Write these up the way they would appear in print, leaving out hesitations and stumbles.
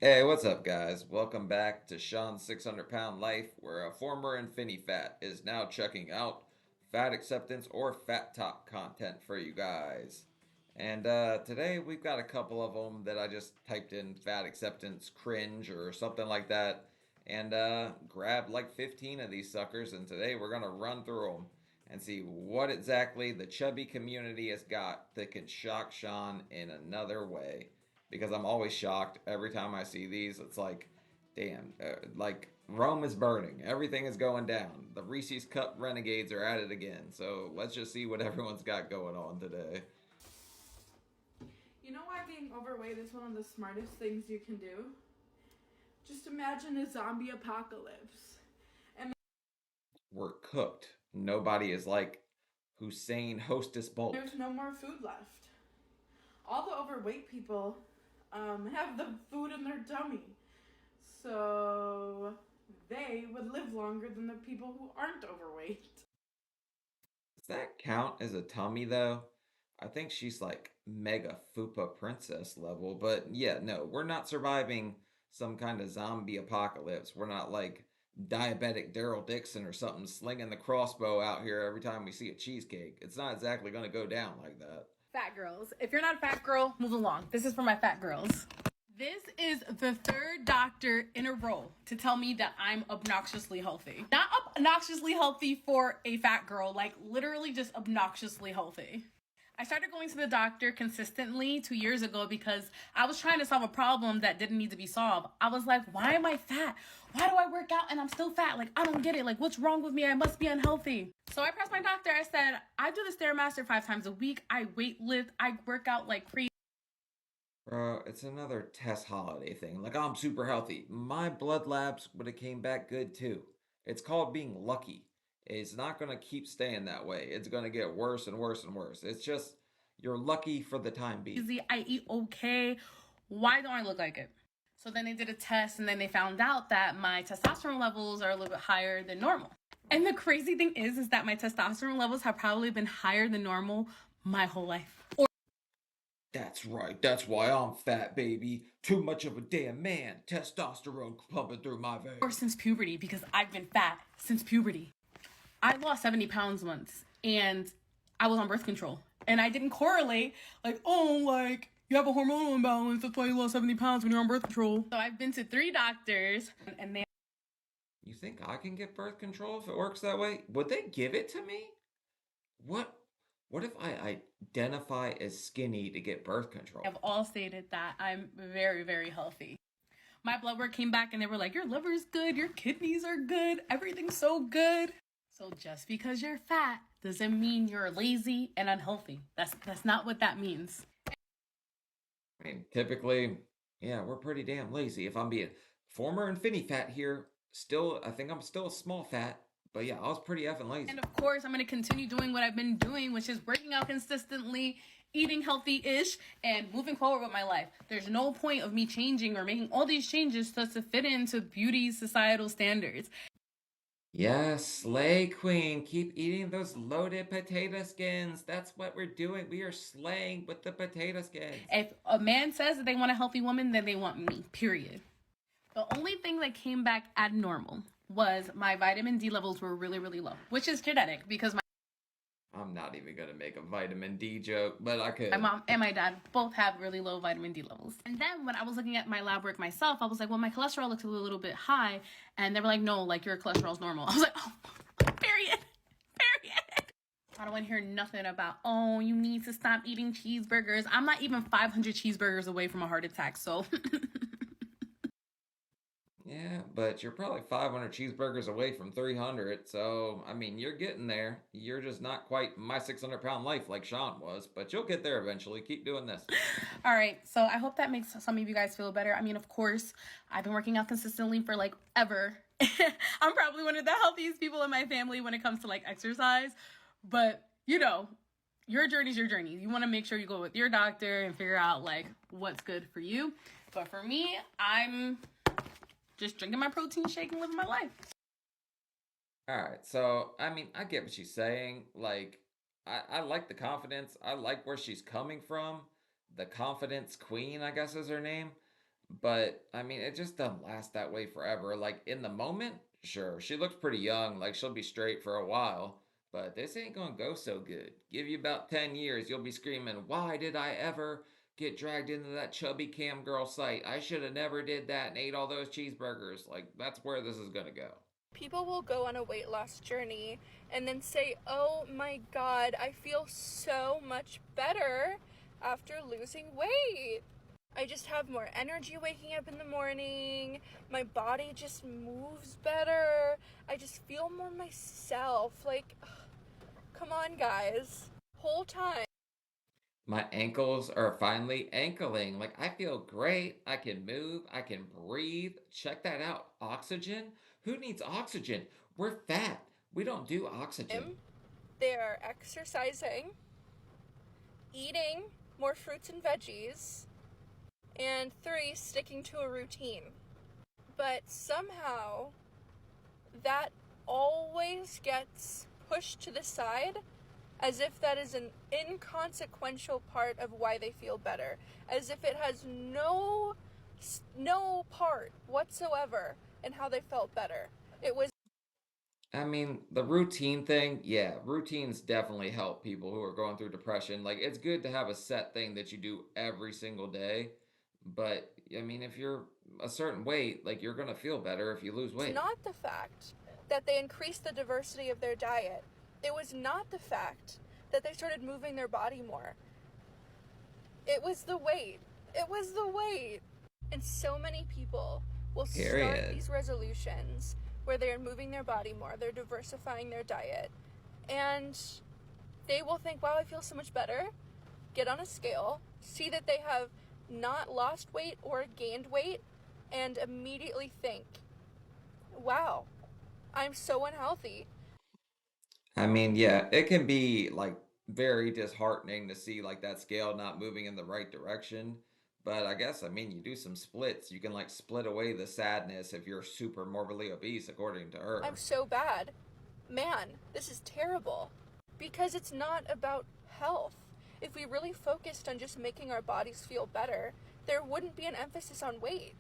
Hey, what's up, guys? Welcome back to Sean's 600-Pound Life, where a former InfiniFat is now checking out fat acceptance or FatTok content for you guys. And today we've got a couple of them that I just typed in fat acceptance cringe or something like that, and grabbed like 15 of these suckers. And today we're gonna run through them and see what exactly the chubby community has got that can shock Sean in another way, because I'm always shocked every time I see these. It's like, damn, like Rome is burning, everything is going down. The Reese's Cup renegades are at it again. So let's just see what everyone's got going on today. You know why being overweight is one of the smartest things you can do? Just imagine a zombie apocalypse. And We're cooked. Nobody is like Hussein Hostess there's Bolt. no more food left. All the overweight people have the food in their tummy. So they would live longer than the people who aren't overweight. Does that count as a tummy though? I think she's like mega fupa princess level, but yeah, no, we're not surviving some kind of zombie apocalypse. We're not like diabetic Daryl Dixon or something slinging the crossbow out here every time we see a cheesecake. It's not exactly going to go down like that. Fat girls. If you're not a fat girl, move along. This is for my fat girls. This is the third doctor in a row to tell me that I'm obnoxiously healthy. Not obnoxiously healthy for a fat girl, like literally just obnoxiously healthy. I started going to the doctor consistently 2 years ago because I was trying to solve a problem that didn't need to be solved. I was like, why am I fat? Why do I work out and I'm still fat? Like, I don't get it. Like, what's wrong with me? I must be unhealthy. So I pressed my doctor. I said, I do the Stairmaster 5 times a week. I weight lift. I work out like crazy. Bro, it's another test holiday thing. Like, I'm super healthy. My blood labs would have came back good too. It's called being lucky. It's not going to keep staying that way. It's going to get worse and worse and worse. It's just you're lucky for the time being. I eat okay. Why don't I look like it? So then they did a test and then they found out that my testosterone levels are a little bit higher than normal. And the crazy thing is that my testosterone levels have probably been higher than normal my whole life. That's right. That's why I'm fat, baby. Too much of a damn man. Testosterone pumping through my Or veins. since puberty, because I've been fat since puberty. I lost 70 pounds once and I was on birth control. And I didn't correlate, like, oh, like, you have a hormonal imbalance. That's why you lost 70 pounds when you're on birth control. So I've been to 3 doctors and they You think I can get birth control if it works that way? Would they give it to me? What what if I identify as skinny to get birth have control? all stated that I'm very, very healthy. My blood work came back and they were like, your liver's good, your kidneys are good, everything's so good. So just because you're fat doesn't mean you're lazy and unhealthy. That's not what that means. I mean, typically, yeah, we're pretty damn lazy. If I'm being former InfiniFat here, still, I think I'm still a small fat, but yeah, I was pretty effing And lazy. of course, I'm going to continue doing what I've been doing, which is working out consistently, eating healthy-ish, and moving forward with my life. There's no point of me changing or making all these changes just to fit into beauty societal standards. Yes, Slay Queen, keep eating those loaded potato skins. That's what we're doing. We are slaying with the potato skins. If a man says that they want a healthy woman, then they want me, period. The only thing that came back abnormal was my vitamin D levels were really, really low, which is genetic because I'm not even gonna make a vitamin D joke, but I my could. mom and my dad both have really low vitamin D levels. And then when I was looking at my lab work myself, I was like, well, my cholesterol looks a little bit high. And they were like, no, like your cholesterol's normal. I was like, oh, period, period. I don't want to hear nothing about, oh, you need to stop eating cheeseburgers. I'm not even 500 cheeseburgers away from a heart attack. So Yeah, but you're probably 500 cheeseburgers away from 300, so I mean, you're getting there. You're just not quite my 600-pound life like Sean was, but you'll get there eventually. Keep doing this. all right. So I hope that makes some of you guys feel better. I mean, of course, I've been working out consistently for like ever. I'm probably one of the healthiest people in my family when it comes to like exercise. But, your journey's your journey. You want to make sure you go with your doctor and figure out like what's good for you. But for me, I'm just drinking my protein shake and living my life. All right, so I mean, I get what she's saying. Like, I like the confidence. I like where she's coming from. The confidence queen, I guess, is her name. But I mean, it just doesn't last that way forever. Like in the moment, sure, she looks pretty young, like she'll be straight for a while. But this ain't gonna go so good. Give you about 10 years, you'll be screaming, why did I ever get dragged into that chubby cam girl site? I should have never did that and ate all those cheeseburgers. Like, that's where this is gonna go. People will go on a weight loss journey and then say, oh my god, I feel so much better after losing weight. I just have more energy waking up in the morning. My body just moves better. I just feel more myself. Like, come on, guys. Whole time. My ankles are finally ankling. Like, I feel great. I can move. I can breathe. Check that out. Oxygen? Who needs oxygen? We're fat. We don't do oxygen. They are exercising, eating more fruits and veggies, and 3, sticking to a routine. But somehow, that always gets pushed to the side as if that is an inconsequential part of why they feel better, as if it has no part whatsoever in how they felt better. It was I mean, the routine thing, yeah, routines definitely help people who are going through depression. Like, it's good to have a set thing that you do every single day. But, I mean, if you're a certain weight, like, you're going to feel better if you lose weight. not the fact that they increased the diversity of their diet. It was not the fact that they started moving their body more. It was the weight. It was the weight. And so many people will start Period. these resolutions where they're moving their body more, they're diversifying their diet, and they will think, wow, I feel so much better. Get on a scale, see that they have not lost weight or gained weight, and immediately think, wow, I'm so unhealthy. I mean, yeah, it can be like very disheartening to see like that scale not moving in the right direction. But I guess, I mean, you do some splits. You can like split away the sadness if you're super morbidly obese, according to I'm her. so bad. Man, this is terrible. Because it's not about health. If we really focused on just making our bodies feel better, there wouldn't be an emphasis on weight.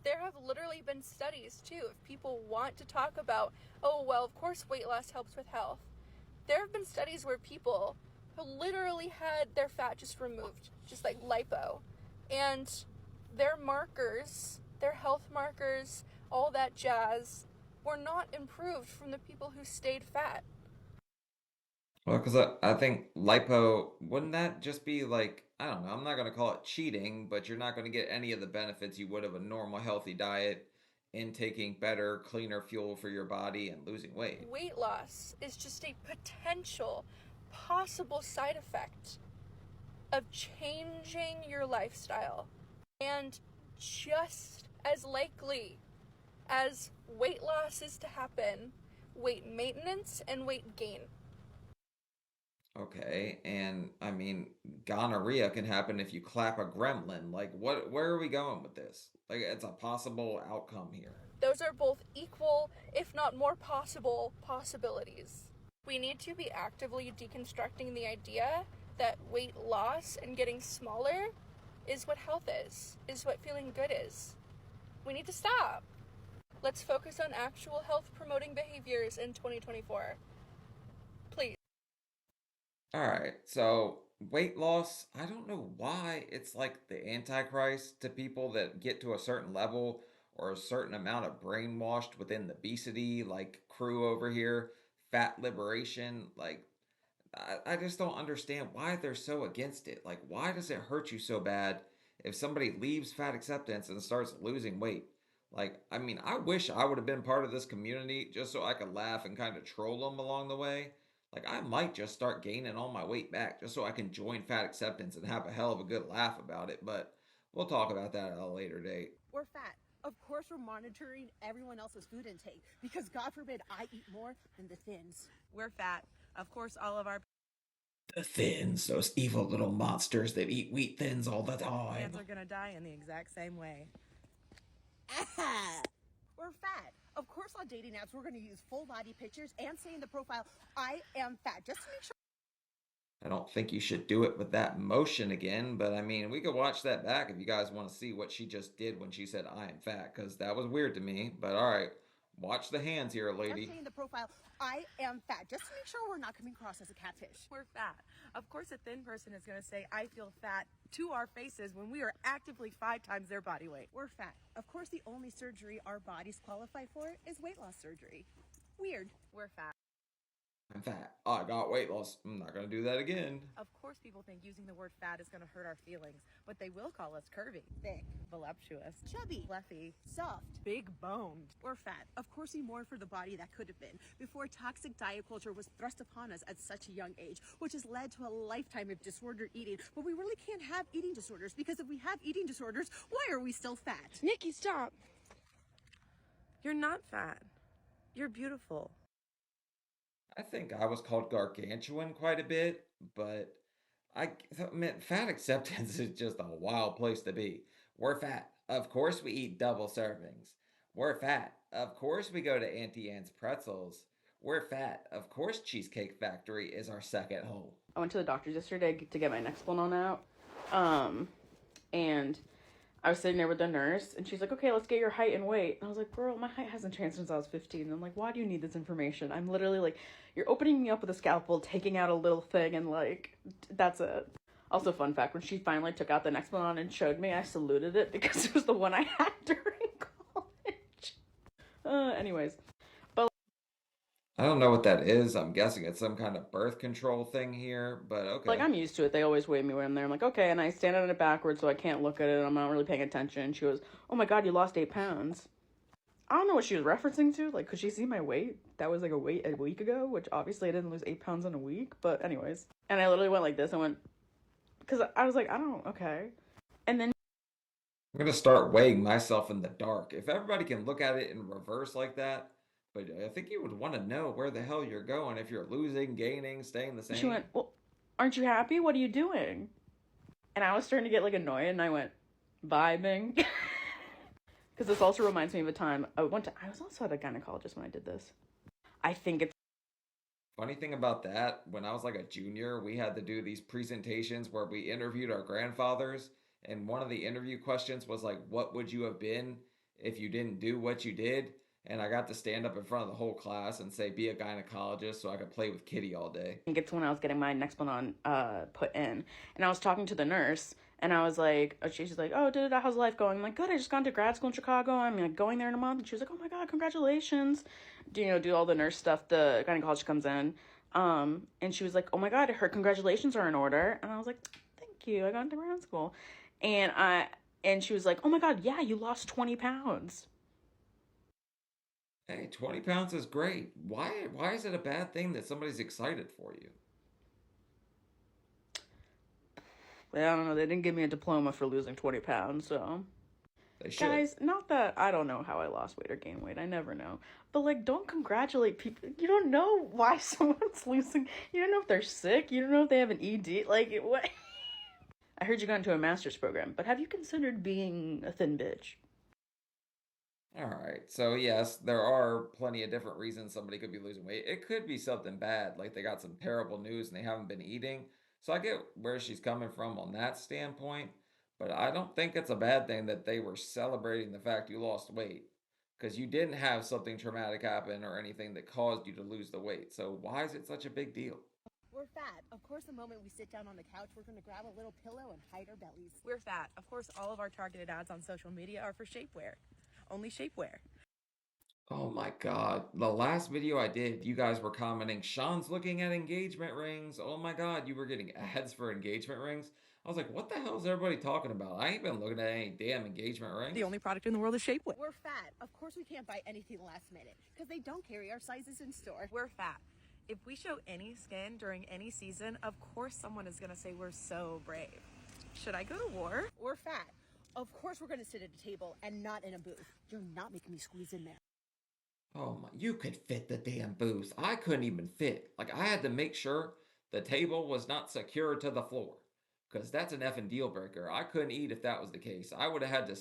There have literally been studies too. If people want to talk about, oh, well, of course weight loss helps with health. There have been studies where people who literally had their fat just removed, just like lipo, and their markers, their health markers, all that jazz, were not improved from the people who stayed fat. Well, because I think lipo, wouldn't that just be like, I don't know, I'm not going to call it cheating, but you're not going to get any of the benefits you would of a normal healthy diet in taking better, cleaner fuel for your body and losing weight. Weight loss is just a potential, possible side effect of changing your lifestyle. And just as likely as weight loss is to happen, weight maintenance and weight gain. Okay, and I mean, gonorrhea can happen if you clap a gremlin. Like, where are we going with this? Like, it's a possible outcome here. Those are both equal, if not more possible, possibilities. We need to be actively deconstructing the idea that weight loss and getting smaller is what health is what feeling good is. We need to stop. Let's focus on actual health promoting behaviors in 2024. Please. All right, so weight loss, I don't know why it's like the antichrist to people that get to a certain level or a certain amount of brainwashed within the obesity, like crew over here, fat liberation. Like, I just don't understand why they're so against it. Like, why does it hurt you so bad if somebody leaves fat acceptance and starts losing weight? Like, I mean, I wish I would have been part of this community just so I could laugh and kind of troll them along the way. Like, I might just start gaining all my weight back just so I can join fat acceptance and have a hell of a good laugh about it. But we'll talk about that at a later date. We're fat. Of course, we're monitoring everyone else's food intake because God forbid I eat more than the thins. We're fat. Of course, all of our The thins, those evil little monsters that eat wheat thins all the time. fans are gonna die in the exact same way. We're fat. Of course, on dating apps, we're going to use full body pictures and say in the profile, I am fat, just to make sure I don't think you should do it with that motion again, but I mean, we could watch that back if you guys want to see what she just did when she said I am fat, because that was weird to me. But all right, watch the hands here, I'm lady. saying the profile, I am fat, just to make sure we're not coming across as a catfish. We're fat. Of course, a thin person is going to say, I feel fat to our faces when we are actively 5 times their body weight. We're fat. Of course, the only surgery our bodies qualify for is weight loss surgery. Weird. We're fat. I'm fat. I got weight loss. I'm not going to do that again. Of course, people think using the word fat is going to hurt our feelings, but they will call us curvy, Thick. voluptuous, Chubby. fluffy, Soft. big boned. We're fat. Of course, we mourn for the body that could have been before toxic diet culture was thrust upon us at such a young age, which has led to a lifetime of disordered eating. But we really can't have eating disorders because if we have eating disorders, why are we still fat? Nikki, stop. You're not fat. You're beautiful. I think I was called gargantuan quite a bit, but man, fat acceptance is just a wild place to be. We're fat. Of course, we eat double servings. We're fat. Of course, we go to Auntie Anne's Pretzels. We're fat. Of course, Cheesecake Factory is our second home. I went to the doctor's yesterday to get my Nexplanon out. And I was sitting there with the nurse, and she's like, okay, let's get your height and weight. And I was like, girl, my height hasn't changed since I was 15. And I'm like, why do you need this information? I'm literally like, you're opening me up with a scalpel, taking out a little thing, and like, that's it. Also, fun fact, when she finally took out the Nexplanon and showed me, I saluted it because it was the one I had during college. Anyways. I don't know what that is. I'm guessing it's some kind of birth control thing here, but okay. Like, I'm used to it. They always weigh me when I'm there. I'm like, okay, and I stand on it backwards so I can't look at it. I'm not really paying attention. She goes, oh my god, you lost 8 pounds. I don't know what she was referencing to. Like, could she see my weight? That was like a week ago, which obviously I didn't lose 8 pounds in a week. But anyways. And I literally went like this. I went, because I was like, okay. And then I'm going to start weighing myself in the dark. If everybody can look at it in reverse like that, but I think you would want to know where the hell you're going if you're losing, gaining, staying the same. she went, well, aren't you happy? What are you doing? And I was starting to get like annoyed, and I went, vibing. Because this also reminds me of a time I was also at a gynecologist when I did this. I think it's Funny thing about that, when I was like a junior, we had to do these presentations where we interviewed our grandfathers, and one of the interview questions was like, what would you have been if you didn't do what you did? And I got to stand up in front of the whole class and say, be a gynecologist so I could play with Kitty all day. I think it's when I was getting my Nexplanon put in. And I was talking to the nurse, and I was like, she's like, oh, how's life going? I'm like, good, I just gone to grad school in Chicago. I'm like going there in a month. And she was like, oh my god, congratulations. Do all the nurse stuff. The gynecologist comes in. And she was like, oh my god, her congratulations are in order. And I was like, thank you, I got into grad school. And she was like, oh my god, yeah, you lost 20 pounds. Hey, 20 pounds is great. Why is it a bad thing that somebody's excited for you? Well, I don't know. They didn't give me a diploma for losing 20 pounds, so. They should. Guys, not that I don't know how I lost weight or gained weight. I never know. But, like, don't congratulate people. You don't know why someone's losing. You don't know if they're sick. You don't know if they have an ED. Like, what? I heard you got into a master's program, but have you considered being a thin bitch? All right. So, yes, there are plenty of different reasons somebody could be losing weight. It could be something bad, like they got some terrible news and they haven't been eating. So, I get where she's coming from on that standpoint, but I don't think it's a bad thing that they were celebrating the fact you lost weight because you didn't have something traumatic happen or anything that caused you to lose the weight. So, why is it such a big deal? We're fat. Of course, the moment we sit down on the couch, we're going to grab a little pillow and hide our bellies. We're fat. Of course, all of our targeted ads on social media are for shapewear. Only shapewear. Oh my God. The last video I did, you guys were commenting, Sean's looking at engagement rings. Oh my God, you were getting ads for engagement rings. I was like, what the hell is everybody talking about? I ain't been looking at any damn engagement rings. The only product in the world is shapewear. We're fat. Of course, we can't buy anything last minute because they don't carry our sizes in store. We're fat. If we show any skin during any season, of course someone is going to say we're so brave. Should I go to war? We're fat. Of course we're going to sit at a table and not in a booth. You're not making me squeeze in there. Oh my, you could fit the damn booth. I couldn't even fit. Like, I had to make sure the table was not secured to the floor. Because that's an effing deal breaker. I couldn't eat if that was the case. I would have had to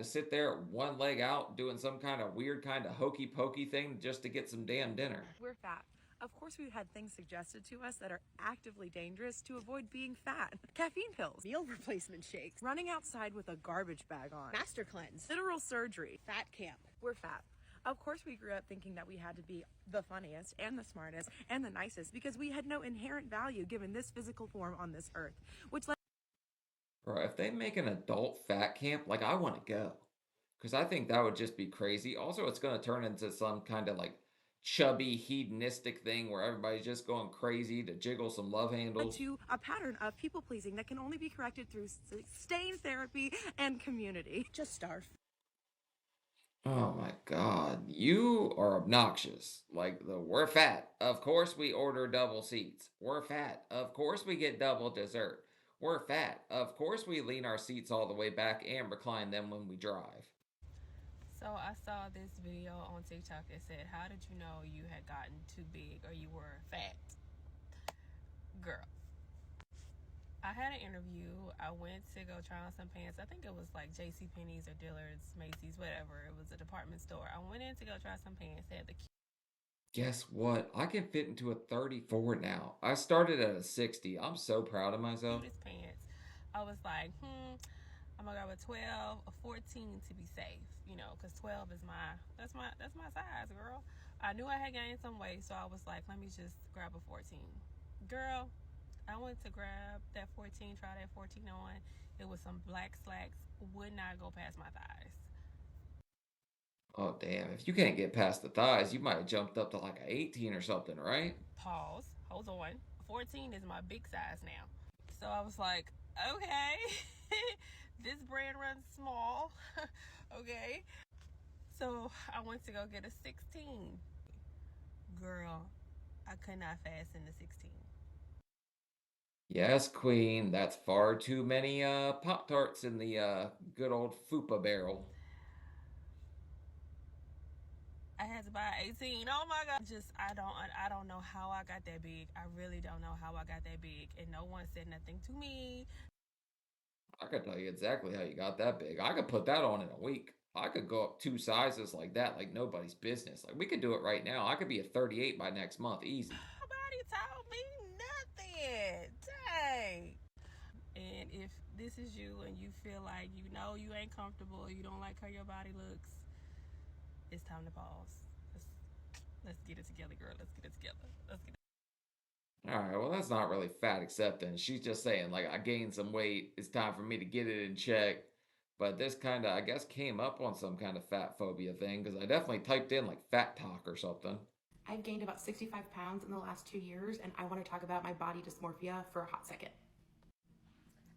sit there one leg out doing some kind of weird kind of hokey pokey thing just to get some damn dinner. We're fat. Of course, we had things suggested to us that are actively dangerous to avoid being fat. Caffeine pills, Meal replacement shakes, running outside with a garbage bag on, master cleanse, literal surgery. fat camp. We're fat. Of course, we grew up thinking that we had to be the funniest and the smartest and the nicest because we had no inherent value given this physical form on this earth, which led Bro, if they make an adult fat camp, like I want to go. Because I think that would just be crazy. Also, it's going to turn into some kind of like chubby, hedonistic thing where everybody's just going crazy to jiggle some love handles. to a pattern of people pleasing that can only be corrected through sustained therapy and community. Just starve. Oh my God, you are obnoxious. Like the we're fat. Of course we order double seats. We're fat. Of course we get double dessert. We're fat. Of course we lean our seats all the way back and recline them when we drive. So I saw this video on TikTok that said, how did you know you had gotten too big or you were fat? Girl, I had an interview. I went to go try on some pants. I think it was like JCPenney's or Dillard's, Macy's, whatever. It was a department store. I went in to go try some pants. They had the Guess what? I can fit into a 34 now. I started at a 60. I'm so proud of myself. cutest pants. I was like, I'm gonna grab a 12, a 14 to be safe, you know, because 12 is that's my size, girl. I knew I had gained some weight, so I was like, let me just grab a 14. Girl, I went to grab that 14, try that 14 on. It was some black slacks, would not go past my thighs. Oh, damn. If you can't get past the thighs, you might have jumped up to like a 18 or something, right? Pause, hold on. 14 is my big size now. So I was like, okay, this brand runs small, okay. So I went to go get a 16. Girl, I could not fasten the 16. Yes, Queen. That's far too many Pop-Tarts in the good old Fupa barrel. I had to buy 18. Oh my God. I don't know how I got that big. I really don't know how I got that big. And no one said nothing to me. I could tell you exactly how you got that big. I could put that on in a week. I could go up 2 sizes like that, like nobody's business. Like we could do it right now. I could be a 38 by next month, easy. Nobody told me nothing. Dang. And if this is you and you feel like you know you ain't comfortable, you don't like how your body looks, it's time to pause. Let's get it together, girl. Let's get it together. Let's get it. All right, well, that's not really fat acceptance. She's just saying, like, I gained some weight. It's time for me to get it in check. But this kind of, I guess, came up on some kind of fat phobia thing because I definitely typed in, like, FatTok or something. I've gained about 65 pounds in the last 2 years, and I want to talk about my body dysmorphia for a hot second.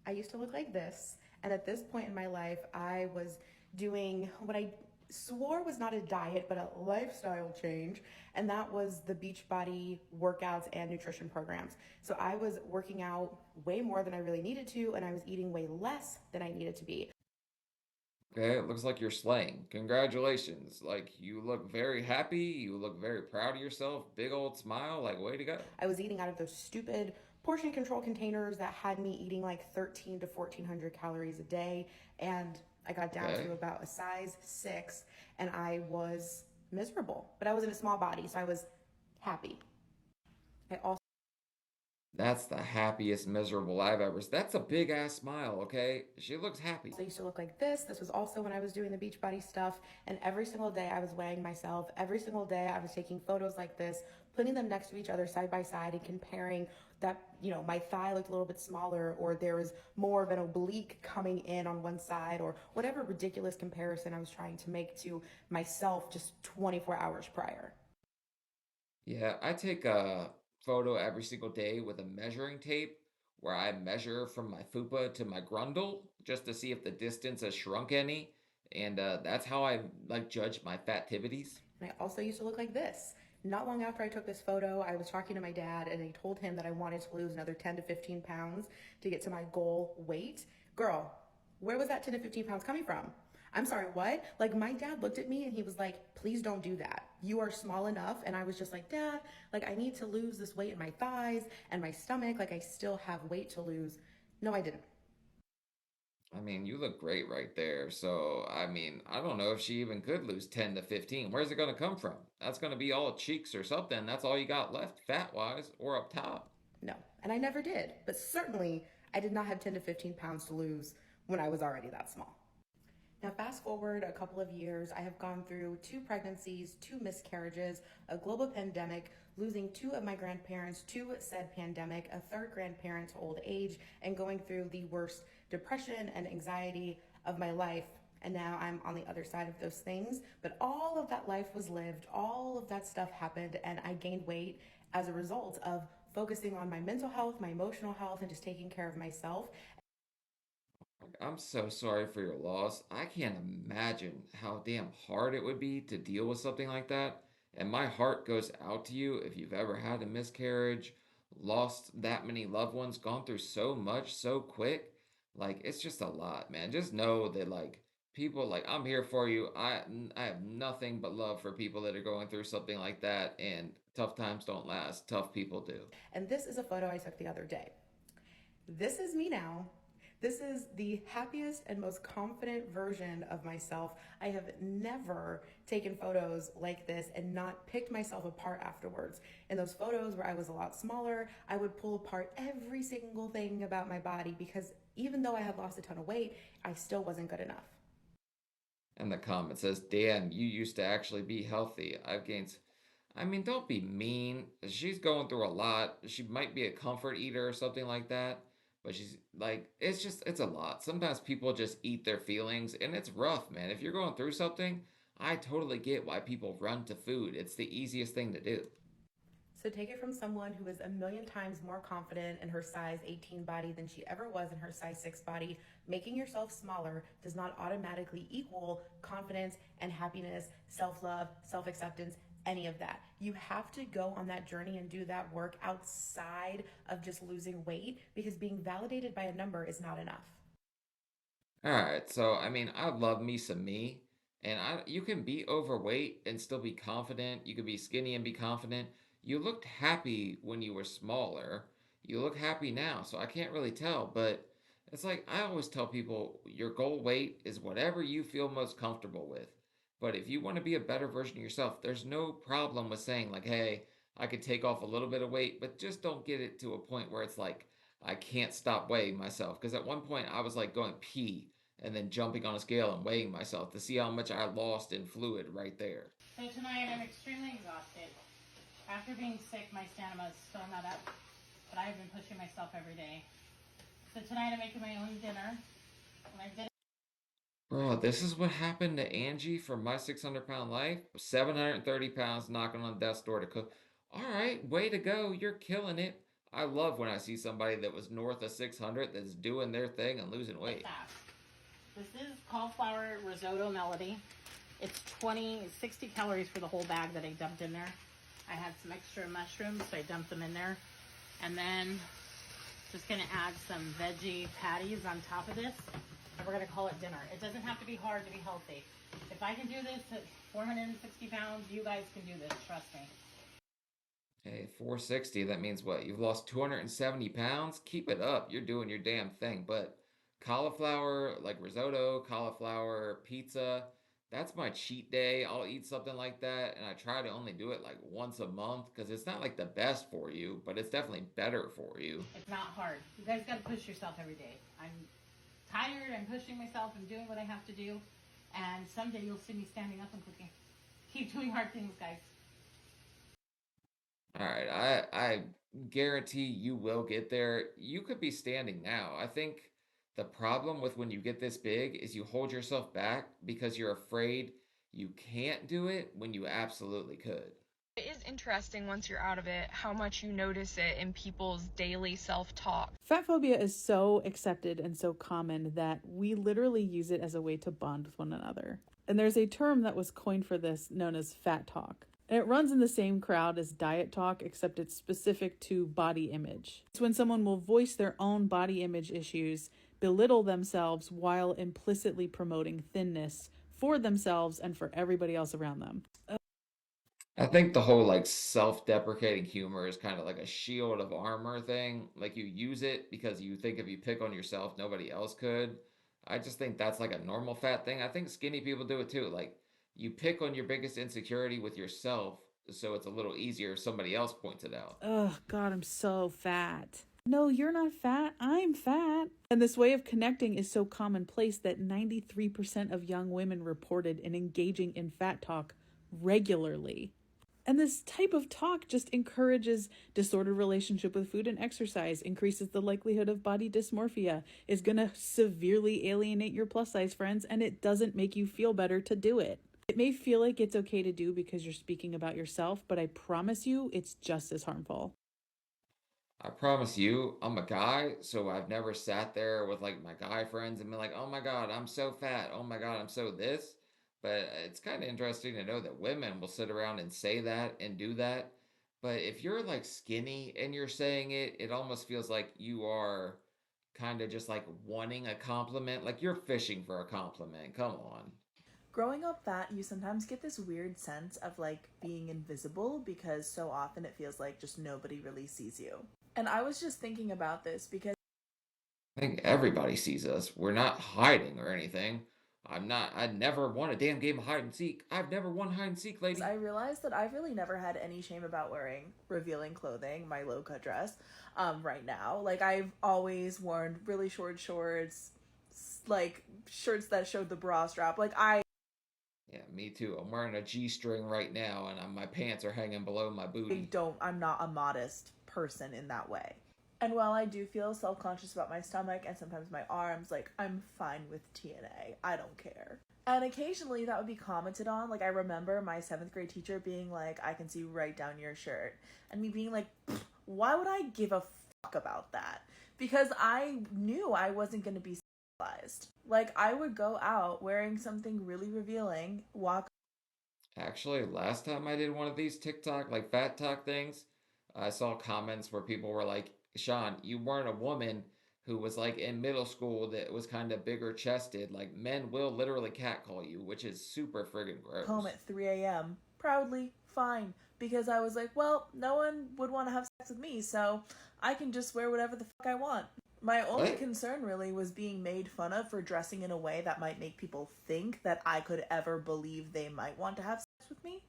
I used to look like this, and at this point in my life, I was doing what I swore was not a diet, but a lifestyle change, and that was the Beachbody workouts and nutrition programs. So I was working out way more than I really needed to, and I was eating way less than I needed to be. Okay, it looks like you're slaying. Congratulations. Like, you look very happy. You look very proud of yourself. Big old smile. Like, way to go. I was eating out of those stupid portion control containers that had me eating like 13 to 1400 calories a day, and I got down to about a size 6, and I was miserable. But I was in a small body, so I was happy. I also That's the happiest miserable I've ever. That's a big ass smile, okay? She looks happy. used to look like this. This was also when I was doing the Beachbody stuff, and every single day I was weighing myself. Every single day I was taking photos like this, putting them next to each other side by side and comparing that, you know, my thigh looked a little bit smaller, or there was more of an oblique coming in on one side, or whatever ridiculous comparison I was trying to make to myself just 24 hours prior. Yeah, I take a photo every single day with a measuring tape where I measure from my fupa to my grundle just to see if the distance has shrunk any. And that's how I like judge my fattivities. And I also used to look like this. Not long after I took this photo, I was talking to my dad, and I told him that I wanted to lose another 10 to 15 pounds to get to my goal weight. Girl, where was that 10 to 15 pounds coming from? I'm sorry, what? Like, my dad looked at me and he was like, please don't do that. You are small enough. And I was just like, Dad, like, I need to lose this weight in my thighs and my stomach. Like, I still have weight to lose. No, I didn't. I mean, you look great right there. So, I mean, I don't know if she even could lose 10 to 15. Where's it going to come from? That's going to be all cheeks or something. That's all you got left, fat wise, or up top. No, and I never did. But certainly, I did not have 10 to 15 pounds to lose when I was already that small. Now, fast forward a couple of years, I have gone through 2 pregnancies, 2 miscarriages, a global pandemic, losing 2 of my grandparents to said pandemic, a third grandparent to old age, and going through the worst depression and anxiety of my life. And now I'm on the other side of those things. But all of that life was lived, all of that stuff happened, and I gained weight as a result of focusing on my mental health, my emotional health, and just taking care of myself. I'm so sorry for your loss. I can't imagine how damn hard it would be to deal with something like that. And my heart goes out to you if you've ever had a miscarriage, lost that many loved ones, gone through so much so quick. Like, it's just a lot, man. Just know that, like, people, like, I'm here for you. I have nothing but love for people that are going through something like that. And tough times don't last, tough people do. And this is a photo I took the other day. This is me now. This is the happiest and most confident version of myself. I have never taken photos like this and not picked myself apart afterwards. In those photos where I was a lot smaller, I would pull apart every single thing about my body because even though I had lost a ton of weight, I still wasn't good enough. And the comment says, damn, you used to actually be healthy. I've gained. I mean, don't be mean. She's going through a lot. She might be a comfort eater or something like that. But she's like, it's a lot. Sometimes people just eat their feelings, and it's rough, man. If you're going through something, I totally get why people run to food. It's the easiest thing to do. So take it from someone who is a million times more confident in her size 18 body than she ever was in her size 6 body. Making yourself smaller does not automatically equal confidence and happiness, self-love, self-acceptance, any of that. You have to go on that journey and do that work outside of just losing weight because being validated by a number is not enough. All right, so I mean, I love me some me, and you can be overweight and still be confident. You can be skinny and be confident. You looked happy when you were smaller. You look happy now, so I can't really tell, but it's like I always tell people your goal weight is whatever you feel most comfortable with. But if you want to be a better version of yourself, there's no problem with saying like, "Hey, I could take off a little bit of weight," but just don't get it to a point where it's like I can't stop weighing myself. Because at one point I was like going pee and then jumping on a scale and weighing myself to see how much I lost in fluid right there. So tonight I'm extremely exhausted. After being sick, my stamina is still not up, but I've been pushing myself every day. So tonight I'm making my own dinner. And I did Bro, this is what happened to Angie from My 600 Pound Life. 730 pounds knocking on death's door to cook. All right, way to go. You're killing it. I love when I see somebody that was north of 600 that's doing their thing and losing weight. fast. This is cauliflower risotto melody. It's 60 calories for the whole bag that I dumped in there. I had some extra mushrooms, so I dumped them in there. And then just gonna add some veggie patties on top of this. And we're gonna call it dinner. It doesn't have to be hard to be healthy. If I can do this at 460 pounds, you guys can do this, trust me. Hey, 460, that means what? You've lost 270 pounds? Keep it up. You're doing your damn thing. But cauliflower, like risotto, cauliflower, pizza, that's my cheat day. I'll eat something like that, and I try to only do it like once a month because it's not like the best for you, but it's definitely better for you. It's not hard. You guys gotta push yourself every day. I'm tired, I'm pushing myself, I'm doing what I have to do, and someday you'll see me standing up and cooking. Keep doing hard things, guys. All right, I guarantee you will get there. You could be standing now. I think the problem with when you get this big is you hold yourself back because you're afraid you can't do it when you absolutely could. It is interesting once you're out of it how much you notice it in people's daily self-talk. Fat phobia is so accepted and so common that we literally use it as a way to bond with one another. And there's a term that was coined for this known as FatTok. And it runs in the same crowd as diet talk, except it's specific to body image. It's when someone will voice their own body image issues, belittle themselves while implicitly promoting thinness for themselves and for everybody else around them. I think the whole like self-deprecating humor is kind of like a shield of armor thing. Like you use it because you think if you pick on yourself, nobody else could. I just think that's like a normal fat thing. I think skinny people do it too. Like, you pick on your biggest insecurity with yourself, so it's a little easier if somebody else points it out. Oh, God, I'm so fat. No, you're not fat. I'm fat. And this way of connecting is so commonplace that 93% of young women reported in engaging in fat talk regularly. And this type of talk just encourages disordered relationship with food and exercise, increases the likelihood of body dysmorphia, is going to severely alienate your plus size friends, and it doesn't make you feel better to do it. It may feel like it's okay to do because you're speaking about yourself, but I promise you it's just as harmful. I promise you, I'm a guy, so I've never sat there with like my guy friends and been like, oh my God, I'm so fat. Oh my God, I'm so this. But it's kind of interesting to know that women will sit around and say that and do that. But if you're like skinny and you're saying it, it almost feels like you are kind of just like wanting a compliment. Like you're fishing for a compliment. Come on. Growing up fat, you sometimes get this weird sense of like being invisible because so often it feels like just nobody really sees you. And I was just thinking about this because I think everybody sees us. We're not hiding or anything. I never won a damn game of hide and seek. I've never won hide and seek, lady. I realized that I've really never had any shame about wearing revealing clothing, my low cut dress, right now. Like, I've always worn really short shorts, like shirts that showed the bra strap. Yeah, me too. I'm wearing a G-string right now, and my pants are hanging below my booty. I'm not a modest person in that way. And while I do feel self-conscious about my stomach and sometimes my arms, like, I'm fine with TNA. I don't care. And occasionally that would be commented on. Like, I remember my 7th grade teacher being like, I can see right down your shirt. And me being like, why would I give a fuck about that? Because I knew I wasn't going to be sexualized. Like, I would go out wearing something really revealing, walk. Actually, last time I did one of these TikTok, like fat talk things, I saw comments where people were like, Sean, you weren't a woman who was like in middle school that was kind of bigger chested. Like, men will literally catcall you, which is super friggin' gross. Home at 3 a.m. Proudly, fine. Because I was like, well, no one would want to have sex with me, so I can just wear whatever the fuck I want. My only concern really was being made fun of for dressing in a way that might make people think that I could ever believe they might want to have sex with me.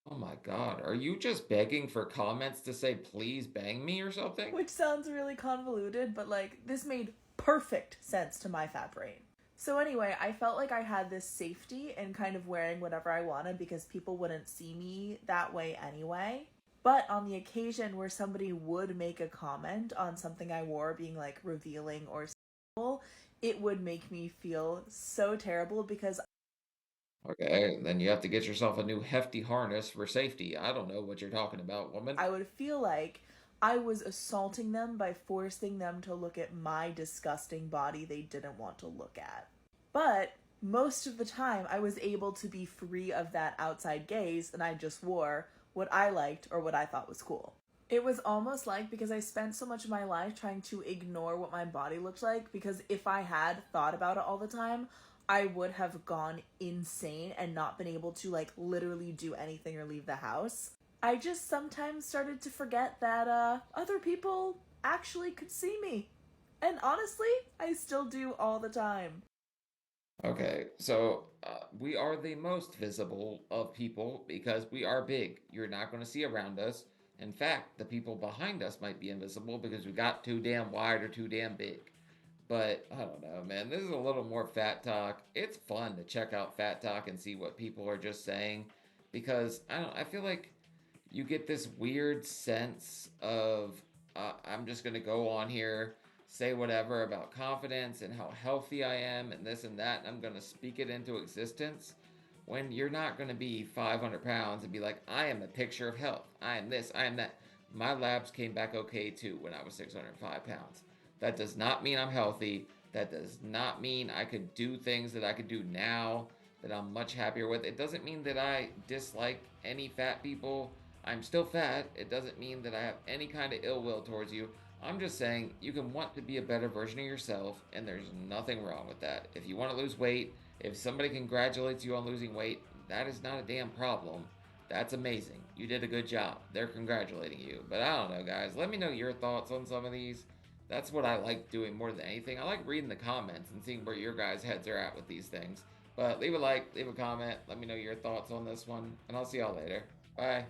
Oh my God, are you just begging for comments to say, please bang me or something? Which sounds really convoluted, but like, this made perfect sense to my fat brain. So anyway, I felt like I had this safety in kind of wearing whatever I wanted because people wouldn't see me that way anyway. But on the occasion where somebody would make a comment on something I wore being like revealing or sexual, it would make me feel so terrible because Okay, then you have to get yourself a new hefty harness for safety. I don't know what you're talking about, woman. I would feel like I was assaulting them by forcing them to look at my disgusting body they didn't want to look at. But most of the time, I was able to be free of that outside gaze, and I just wore what I liked or what I thought was cool. It was almost like because I spent so much of my life trying to ignore what my body looked like, because if I had thought about it all the time, I would have gone insane and not been able to like literally do anything or leave the house. I just sometimes started to forget that other people actually could see me. And honestly, I still do all the time. Okay, so we are the most visible of people because we are big. You're not going to see around us. In fact, the people behind us might be invisible because we got too damn wide or too damn big. But I don't know, man. This is a little more fat talk. It's fun to check out fat talk and see what people are just saying because I feel like you get this weird sense of I'm just gonna go on here, say whatever about confidence and how healthy I am and this and that, and I'm gonna speak it into existence. When you're not gonna be 500 pounds and be like, I am a picture of health. I am this. I am that. My labs came back okay too when I was 605 pounds. That does not mean I'm healthy. That does not mean I could do things that I could do now that I'm much happier with. It doesn't mean that I dislike any fat people. I'm still fat. It doesn't mean that I have any kind of ill will towards you. I'm just saying you can want to be a better version of yourself, and there's nothing wrong with that. If you want to lose weight, if somebody congratulates you on losing weight, that is not a damn problem. That's amazing. You did a good job. They're congratulating you. But I don't know, guys. Let me know your thoughts on some of these. That's what I like doing more than anything. I like reading the comments and seeing where your guys' heads are at with these things. But leave a like, leave a comment, let me know your thoughts on this one, and I'll see y'all later. Bye.